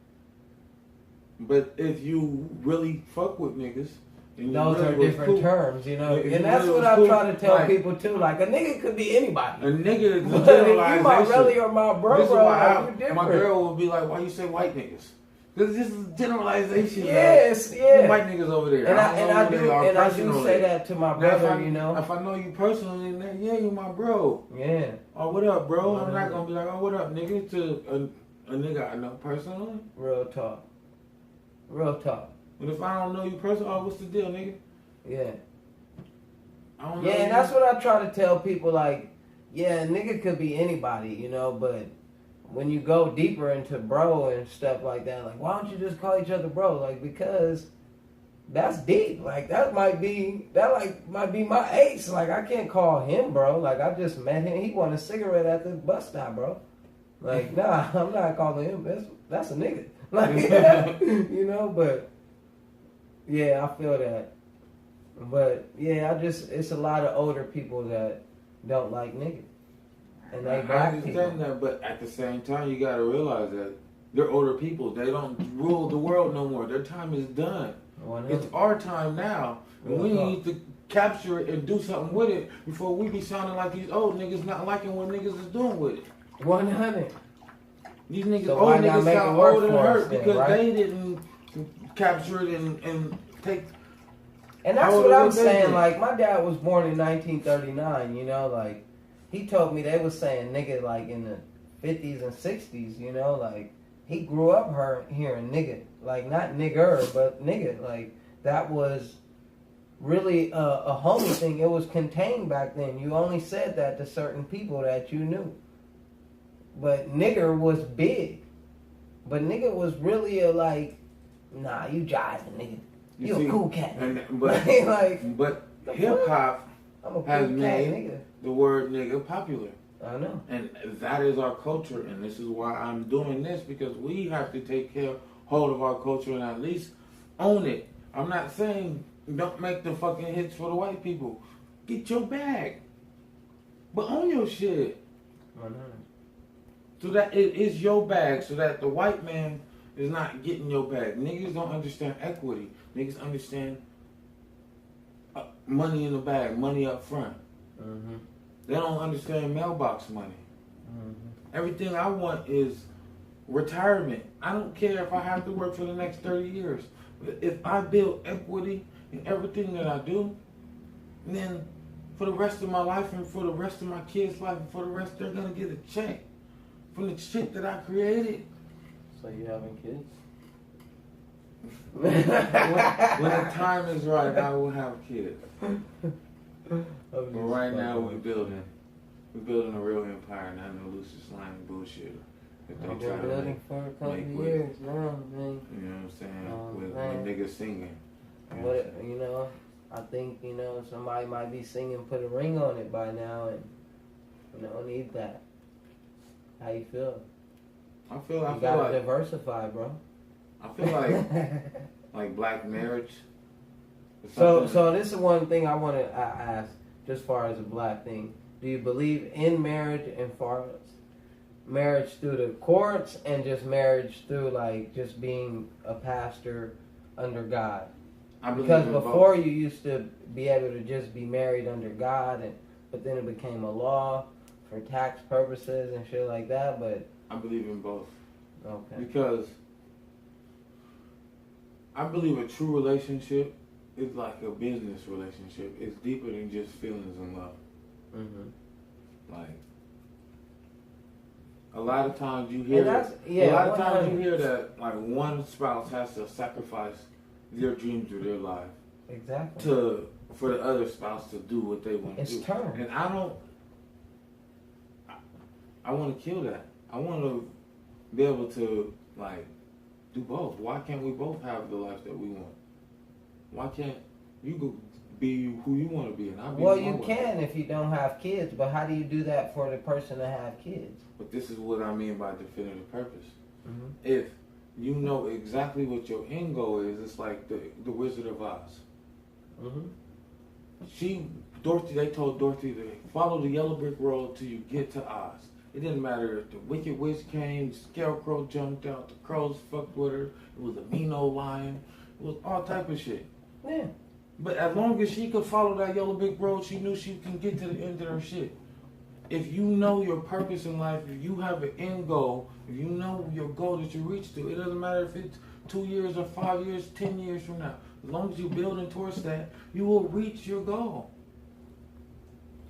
But if you really fuck with niggas, and you Those really are was different cool, terms, you know. If And you that's really what was I'm cool, trying to tell like- people too. Like a nigga could be anybody. A nigga is a But if generalization. you my really or my bro, This is bro, why like, you different. my girl will be like, why you say white niggas? Because this is generalization. Yes, man. yeah. Them white niggas over there. And I don't know who do they are and I do personally. say that to my Now, brother, you know. If I know you personally, then yeah, you my bro. Yeah. Oh, what up, bro? I'm Mhm. not gonna be like, oh, what up, nigga, to a nigga I know personally. Real talk. Real talk. But if I don't know you personally, oh, what's the deal, nigga? Yeah. I don't know. Yeah, and that's what I try to tell people. Like, yeah, nigga could be anybody, you know, but when you go deeper into bro and stuff like that, like, why don't you just call each other bro? Like, because that's deep. Like, that might be my ace. Like, I can't call him bro. Like, I just met him. He wanted a cigarette at the bus stop, bro. Like, nah, I'm not calling him. That's a nigga. Like, you know, but yeah, I feel that. But yeah, it's a lot of older people that don't like niggas. And they I black understand people. that, but at the same time, you gotta realize that they're older people. They don't rule the world no more. Their time is done. 100. It's our time now, and we need to capture it and do something with it before we be sounding like these old niggas not liking what niggas is doing with it. 100. These niggas, So old why not niggas make it sound work old and for us hurt then, because right? they didn't capture it and take. And that's How what old I'm are they saying. then? Like, my dad was born in 1939, you know, like, he told me they was saying nigga, like, in the 50s and 60s, you know, like, he grew up hearing nigga. Like, not nigger, but nigga. Like, that was really a homie thing. It was contained back then. You only said that to certain people that you knew. But nigger was big. But nigga was really like, nah, you jiving, nigga. You see, a cool cat. But hip hop I'm a cool has cat, made nigga. the word nigga popular. I know. And that is our culture, and this is why I'm doing this, because we have to take hold of our culture and at least own it. I'm not saying don't make the fucking hits for the white people. Get your bag. But own your shit. I know. So that it is your bag, so that the white man is not getting your bag. Niggas don't understand equity. Niggas understand money in the bag, money up front. Mm-hmm. They don't understand mailbox money. Mm-hmm. Everything I want is retirement. I don't care if I have to work for the next 30 years. But if I build equity in everything that I do, then for the rest of my life and for the rest of my kids' life and for the rest, they're going to get a check from the shit that I created. So you having kids? When the time is right, I will have kids. But right now, we're building a real empire, not no Lucius Slime bullshit. That I've they try been to building for a couple make of with. years now, man. You know what I'm saying? With man. niggas singing. But, you know, I think, you know, somebody might be singing Put a Ring on It by now, and, you know, need that. How you feel? I feel You gotta like diversify, bro. I feel like black marriage. is So something- this is one thing I want to ask, just far as a black thing. Do you believe in marriage and far as marriage through the courts and just marriage through like just being a pastor under God? I believe Because in before both. you used to be able to just be married under God, but then it became a law for tax purposes and shit like that. But I believe in both okay, because I believe a true relationship is like a business relationship. It's deeper than just feelings and love. Like a lot of times you hear And that's- yeah, a lot of times you 100. hear that like one spouse has to sacrifice their dreams or their life exactly. for the other spouse to do what they want to do. It's turn. And I want to kill that. I want to be able to like do both. Why can't we both have the life that we want? Why can't you go be who you want to be and I be Well, who I you want to can if you don't have kids, but how do you do that for the person to have kids? But this is what I mean by definitive purpose. Mm-hmm. If you know exactly what your end goal is, it's like the Wizard of Oz. Mm-hmm. They told Dorothy to follow the yellow brick road till you get to Oz. It didn't matter if the Wicked Witch came, the Scarecrow jumped out, the crows fucked with her, it was a mean old lion, it was all type of shit. Yeah. But as long as she could follow that yellow brick road, she knew she can get to the end of her shit. If you know your purpose in life, if you have an end goal, if you know your goal that you reach to, it doesn't matter if it's 2 years or 5 years, 10 years from now. As long as you're building towards that, you will reach your goal.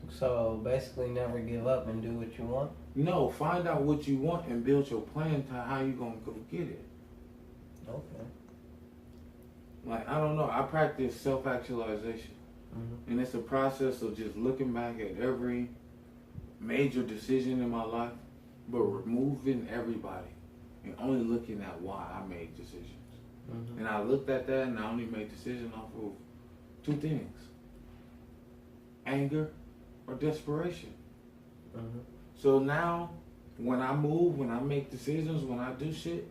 So basically, never give up and do what you want. No, find out what you want and build your plan to how you're going to go get it. Okay. Like, I don't know. I practice self-actualization. And it's a process of just looking back at every major decision in my life, but removing everybody and only looking at why I made decisions. And I looked at that and I only made decisions off of two things: anger or desperation. So now, when I move, when I make decisions, when I do shit,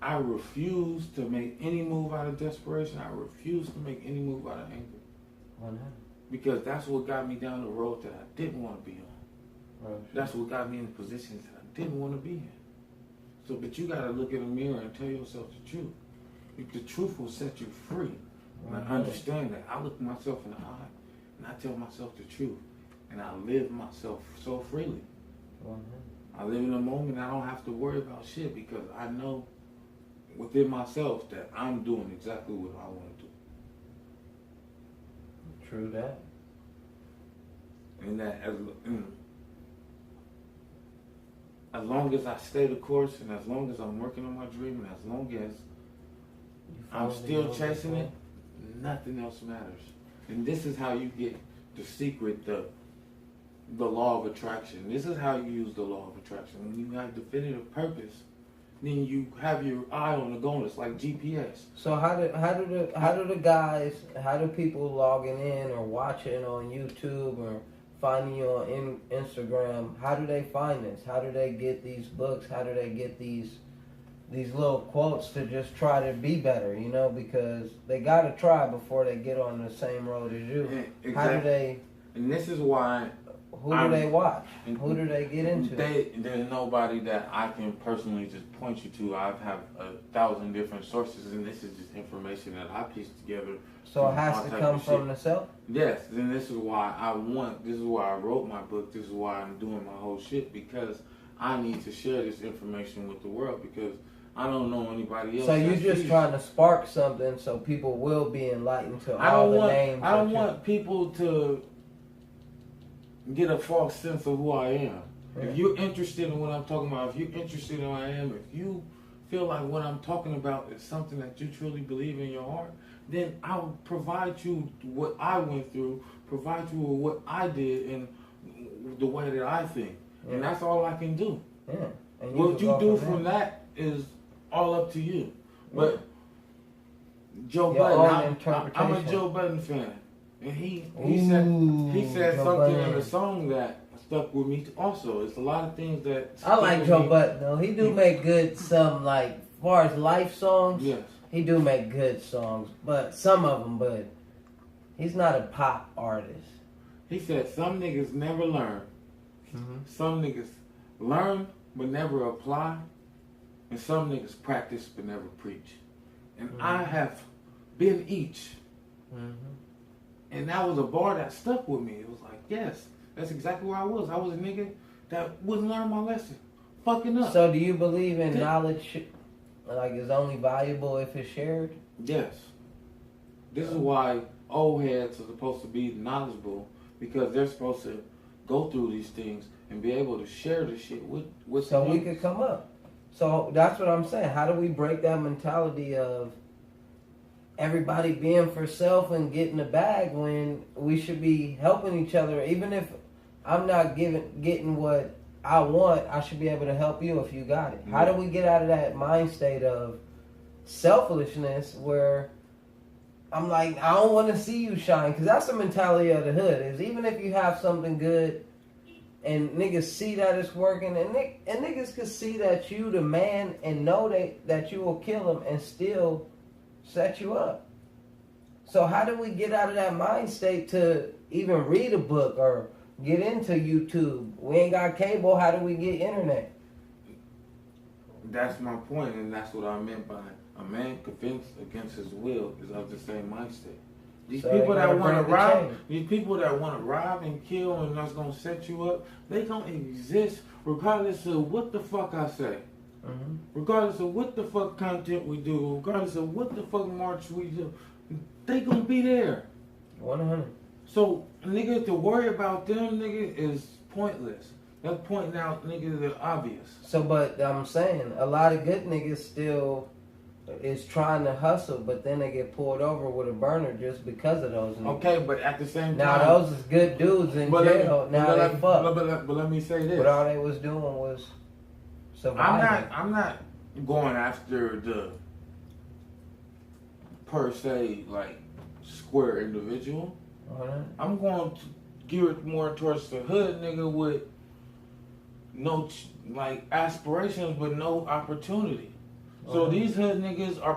I refuse to make any move out of desperation. I refuse to make any move out of anger. Why not? Because that's what got me down the road that I didn't want to be on. Right. That's what got me in positions that I didn't want to be in. So, but you got to look in the mirror and tell yourself the truth. The truth will set you free. And I understand that. I look myself in the eye and I tell myself the truth. And I live myself so freely. I live in the moment. I don't have to worry about shit because I know within myself that I'm doing exactly what I want to do. True that. And that as long as I stay the course and as long as I'm working on my dream and as long as I'm still chasing it, nothing else matters. And this is how you get the secret, the law of attraction. This is how you use the law of attraction. When you have definitive purpose, then you have your eye on the goal. It's like GPS. So how do people logging in or watching on YouTube or finding you on Instagram? How do they find this? How do they get these books? How do they get these little quotes to just try to be better? You know, because they got to try before they get on the same road as you. Exactly. How do they? And this is why. Who do they watch? Who do they get into? There's nobody that I can personally just point you to. I have 1,000 different sources, and this is just information that I pieced together. So it has to come from the self? Yes, and this is why I wrote my book, this is why I'm doing my whole shit, because I need to share this information with the world, because I don't know anybody else. So you're just trying to spark something so people will be enlightened to all the names. I don't want people to get a false sense of who I am. Yeah. If you're interested in what I'm talking about, if you're interested in who I am, if you feel like what I'm talking about is something that you truly believe in your heart, then I'll provide you what I went through, provide you with what I did and the way that I think. Yeah. And that's all I can do. Yeah. And what you do from that is all up to you. But Joe Budden, I'm a Joe Budden fan. And he said something in the song that stuck with me also. It's a lot of things that I like Joe Budden though. He do make good like as far as life songs. Yes. He do make good songs, but some of them. But he's not a pop artist. He said some niggas never learn. Some niggas learn but never apply, and some niggas practice but never preach. And I have been each. And that was a bar that stuck with me. It was like, yes, that's exactly where I was. I was a nigga that wouldn't learn my lesson. Fucking up. So do you believe in knowledge, like, is only valuable if it's shared? Yes. This is why old heads are supposed to be knowledgeable, because they're supposed to go through these things and be able to share the shit with So we could come up. So that's what I'm saying. How do we break that mentality of everybody being for self and getting the bag when we should be helping each other? Even if I'm not getting what I want, I should be able to help you if you got it. How do we get out of that mind state of selfishness where I'm like, I don't want to see you shine? Because that's the mentality of the hood, is even if you have something good and niggas see that it's working, and niggas can see that you the man and know that you will kill them and still set you up. So how do we get out of that mind state to even read a book or get into YouTube? We ain't got cable. How do we get internet? That's my point, and that's what I meant by a man convinced against his will is of the same mindset. These people that want to rob and kill and that's gonna set you up, they gonna exist regardless of what the fuck I say. Regardless of what the fuck content we do, regardless of what the fuck march we do, they gonna be there. 100. So, nigga, to worry about them, nigga, is pointless. That's pointing out niggas that are obvious. So, but I'm saying, a lot of good niggas still, is trying to hustle, but then they get pulled over with a burner just because of those niggas. Okay, but at the same time, now those is good dudes in jail. Now they fucked. But let me say this. But all they was doing was surviving. I'm not going after the per se like square individual. I'm going to gear it more towards the hood nigga with no like aspirations but no opportunity. So these hood niggas are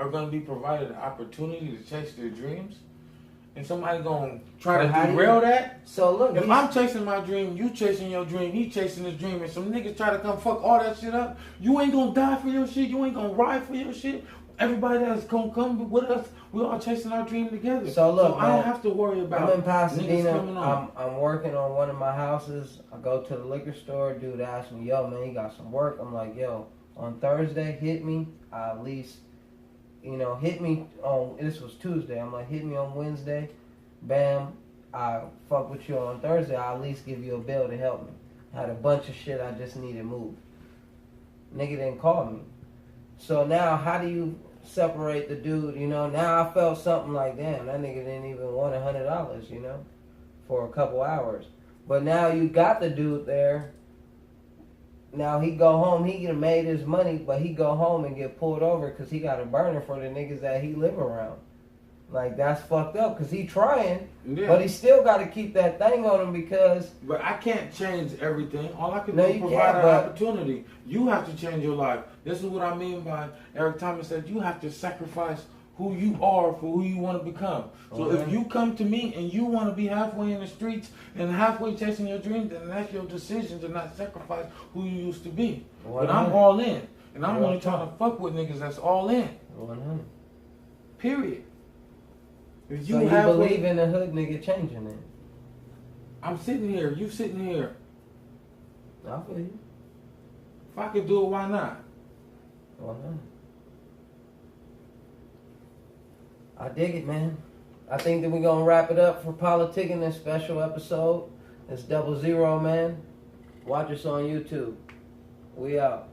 going to be provided an opportunity to chase their dreams, and somebody going to try to derail that. So look, if I'm chasing my dream, you chasing your dream, he chasing his dream, and some niggas try to come fuck all that shit up, you ain't gonna die for your shit. You ain't gonna ride for your shit. Everybody that's gonna come with us, we all chasing our dream together. So look, I don't have to worry about. I'm in Pasadena. I'm working on one of my houses. I go to the liquor store. Dude asks me, "Yo, man, you got some work?" I'm like, "Yo, on Thursday, hit me. At least, hit me on." This was Tuesday. I'm like, "Hit me on Wednesday. Bam, I fuck with you on Thursday. I'll at least give you a bill to help me." Had a bunch of shit I just needed moved. Nigga didn't call me. So now, how do you separate the dude? Now I felt something like, damn, that nigga didn't even want $100, for a couple hours. But now you got the dude there. Now he go home, he get made his money, but he go home and get pulled over because he got a burner for the niggas that he live around. Like, that's fucked up because he trying, but he still got to keep that thing on him because... But I can't change everything. All I can do is provide an opportunity. You have to change your life. This is what I mean by Eric Thomas said, you have to sacrifice who you are for who you want to become. So if you come to me and you want to be halfway in the streets and halfway chasing your dream, then that's your decision to not sacrifice who you used to be. But I'm all in. And I'm only trying to fuck with niggas that's all in. 100. Period. If you believe in a hood nigga changing it? I'm sitting here. You sitting here. I feel you. If I could do it, why not? Why not? I dig it, man. I think that we're going to wrap it up for PolitiKan, this special episode. It's 00, man. Watch us on YouTube. We out.